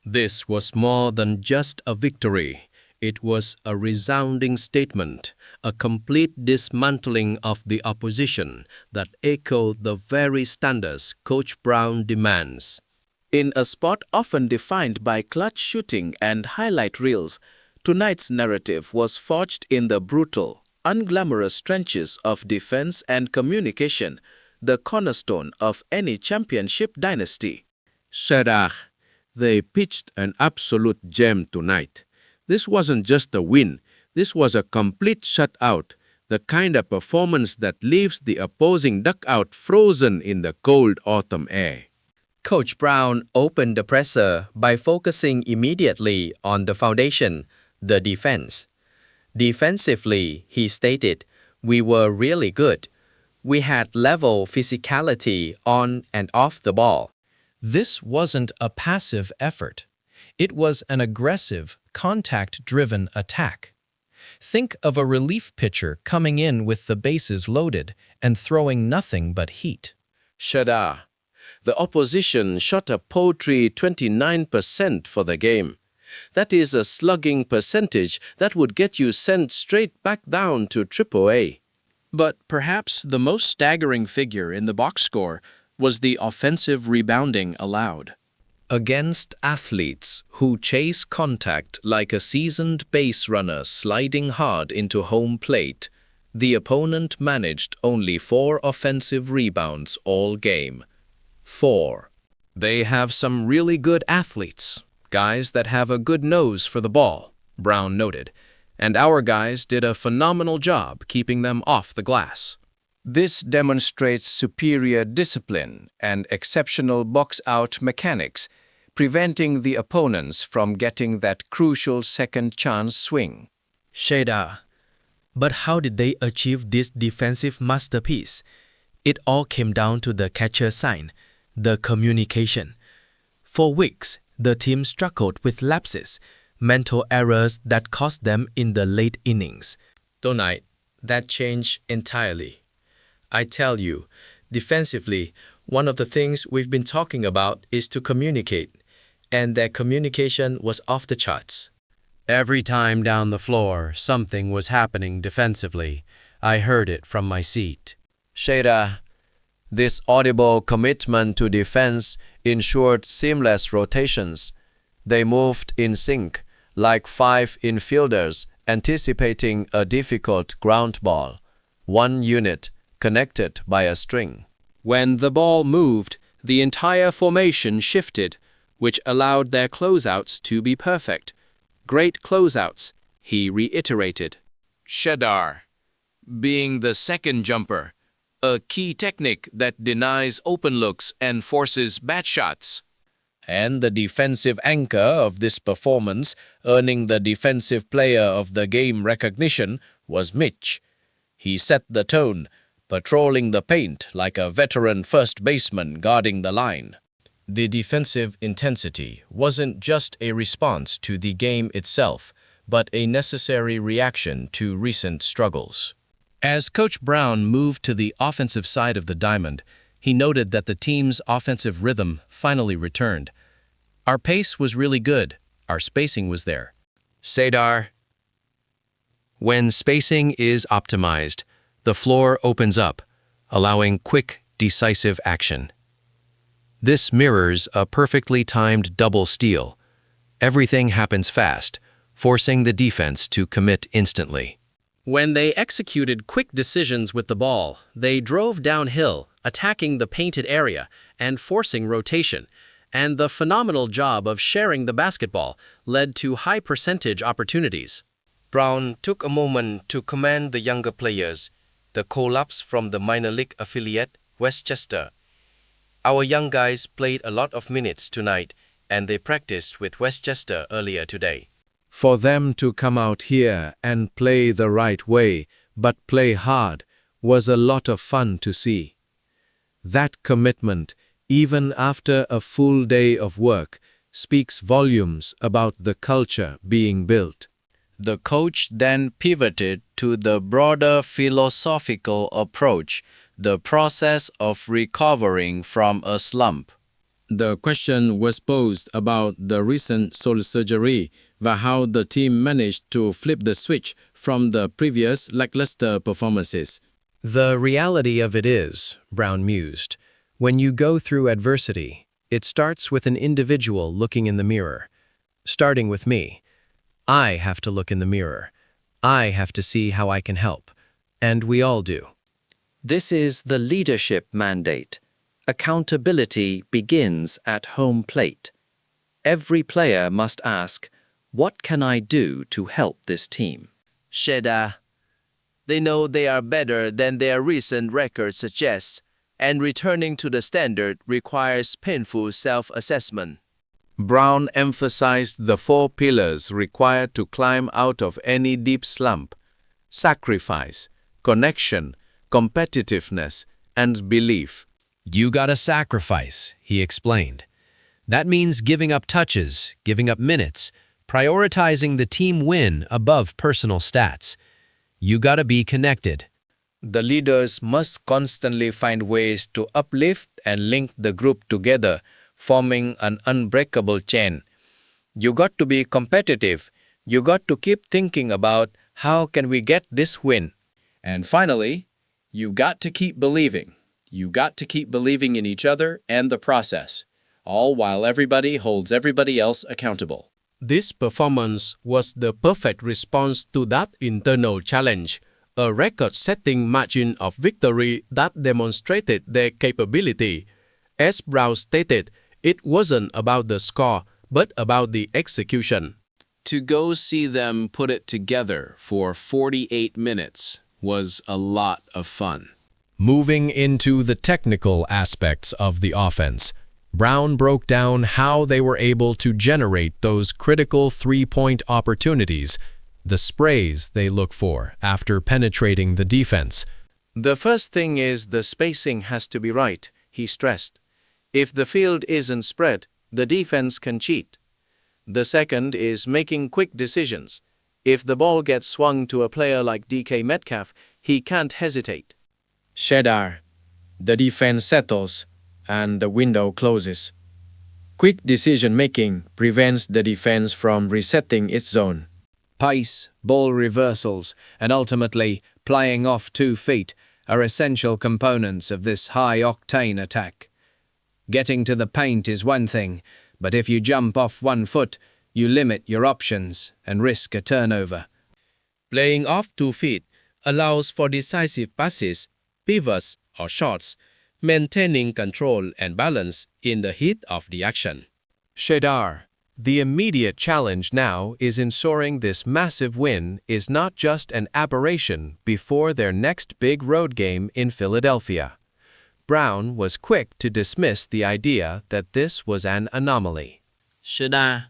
This was more than just a victory. It was a resounding statement, a complete dismantling of the opposition that echoed the very standards Coach Brown demands. In a sport often defined by clutch shooting and highlight reels, tonight's narrative was forged in the brutal, unglamorous trenches of defense and communication, the cornerstone of any championship dynasty. Sarah, they pitched an absolute gem tonight. This wasn't just a win, this was a complete shutout, the kind of performance that leaves the opposing dugout frozen in the cold autumn air. Coach Brown opened the presser by focusing immediately on the foundation, the defense. Defensively, he stated, we were really good. We had level physicality on and off the ball. This wasn't a passive effort. It was an aggressive, contact-driven attack. Think of a relief pitcher coming in with the bases loaded and throwing nothing but heat. Shada. The opposition shot a paltry 29% for the game. That is a slugging percentage that would get you sent straight back down to AAA. But perhaps the most staggering figure in the box score was the offensive rebounding allowed. Against athletes who chase contact like a seasoned base runner sliding hard into home plate, the opponent managed only 4 offensive rebounds all game. 4. They have some really good athletes, guys that have a good nose for the ball, Brown noted, and our guys did a phenomenal job keeping them off the glass. This demonstrates superior discipline and exceptional box-out mechanics, preventing the opponents from getting that crucial second-chance swing. Shada, but how did they achieve this defensive masterpiece? It all came down to the catcher sign, the communication. For weeks, the team struggled with lapses, mental errors that cost them in the late innings. Tonight, that changed entirely. I tell you, defensively, one of the things we've been talking about is to communicate, and their communication was off the charts. Every time down the floor, something was happening defensively. I heard it from my seat. Shada, this audible commitment to defense ensured seamless rotations. They moved in sync, like 5 infielders anticipating a difficult ground ball. One unit, connected by a string. When the ball moved, the entire formation shifted, which allowed their closeouts to be perfect. Great closeouts, he reiterated. Shadar, being the second jumper, a key technique that denies open looks and forces bad shots. And the defensive anchor of this performance, earning the Defensive Player of the Game recognition, was Mitch. He set the tone, patrolling the paint like a veteran first baseman guarding the line. The defensive intensity wasn't just a response to the game itself, but a necessary reaction to recent struggles. As Coach Brown moved to the offensive side of the diamond, he noted that the team's offensive rhythm finally returned. Our pace was really good. Our spacing was there. Sadar, when spacing is optimized, the floor opens up, allowing quick, decisive action. This mirrors a perfectly timed double steal. Everything happens fast, forcing the defense to commit instantly. When they executed quick decisions with the ball, they drove downhill, attacking the painted area and forcing rotation, and the phenomenal job of sharing the basketball led to high percentage opportunities. Brown took a moment to commend the younger players, the call-ups from the minor league affiliate Westchester. Our young guys played a lot of minutes tonight, and they practiced with Westchester earlier today. For them to come out here and play the right way, but play hard, was a lot of fun to see. That commitment, even after a full day of work, speaks volumes about the culture being built. The coach then pivoted to the broader philosophical approach, the process of recovering from a slump. The question was posed about the recent soul surgery và how the team managed to flip the switch from the previous lackluster performances. The reality of it is, Brown mused, when you go through adversity, it starts with an individual looking in the mirror. Starting with me. I have to look in the mirror. I have to see how I can help. And we all do. This is the leadership mandate. Accountability begins at home plate. Every player must ask, what can I do to help this team? Sheda. They know they are better than their recent record suggests, and returning to the standard requires painful self-assessment. Brown emphasized the 4 pillars required to climb out of any deep slump: sacrifice, connection, competitiveness, and belief. You gotta sacrifice, he explained. That means giving up touches, giving up minutes, prioritizing the team win above personal stats. You gotta be connected. The leaders must constantly find ways to uplift and link the group together, forming an unbreakable chain. You got to be competitive. You got to keep thinking about how can we get this win. And finally, you got to keep believing. You got to keep believing in each other and the process, all while everybody holds everybody else accountable. This performance was the perfect response to that internal challenge, a record-setting margin of victory that demonstrated their capability. As Brown stated, it wasn't about the score, but about the execution. To go see them put it together for 48 minutes was a lot of fun. Moving into the technical aspects of the offense, Brown broke down how they were able to generate those critical three-point opportunities, the sprays they look for after penetrating the defense. The first thing is the spacing has to be right, he stressed. If the field isn't spread, the defense can cheat. The second is making quick decisions. If the ball gets swung to a player like DK Metcalf, he can't hesitate. Shedar, the defense settles and the window closes. Quick decision-making prevents the defense from resetting its zone. Pace, ball reversals, and ultimately playing off 2 feet are essential components of this high-octane attack. Getting to the paint is one thing, but if you jump off 1 foot, you limit your options and risk a turnover. Playing off 2 feet allows for decisive passes, pivots, or shots, maintaining control and balance in the heat of the action. Shedar, the immediate challenge now is ensuring this massive win is not just an aberration before their next big road game in Philadelphia. Brown was quick to dismiss the idea that this was an anomaly. Sheda,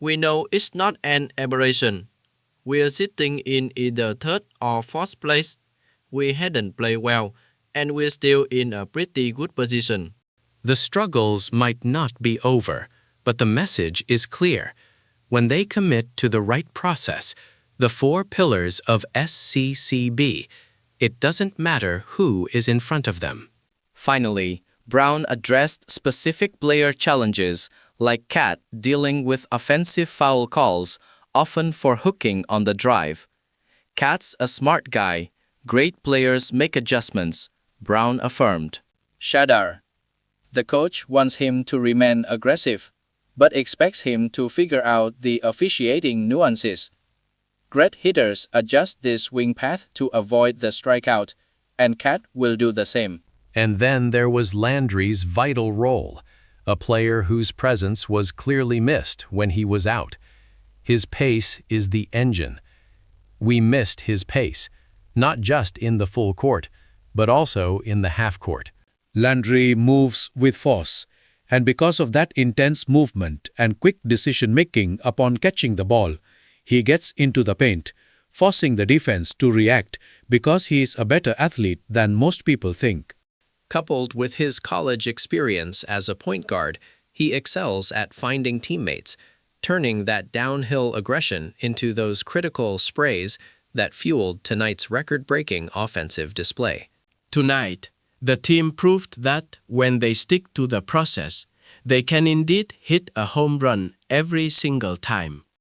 we know it's not an aberration. We're sitting in either 3rd or 4th place. We hadn't played well, and we're still in a pretty good position. The struggles might not be over, but the message is clear. When they commit to the right process, the 4 pillars of SCCB, it doesn't matter who is in front of them. Finally, Brown addressed specific player challenges like Cat dealing with offensive foul calls, often for hooking on the drive. Cat's a smart guy. Great players make adjustments, Brown affirmed. Shedar, the coach wants him to remain aggressive, but expects him to figure out the officiating nuances. Great hitters adjust this swing path to avoid the strikeout, and Cat will do the same. And then there was Landry's vital role, a player whose presence was clearly missed when he was out. His pace is the engine. We missed his pace, not just in the full court, but also in the half court. Landry moves with force, and because of that intense movement and quick decision-making upon catching the ball, he gets into the paint, forcing the defense to react because he is a better athlete than most people think. Coupled with his college experience as a point guard, he excels at finding teammates, turning that downhill aggression into those critical sprays that fueled tonight's record-breaking offensive display. Tonight, The team proved that when they stick to the process, they can indeed hit a home run every single time.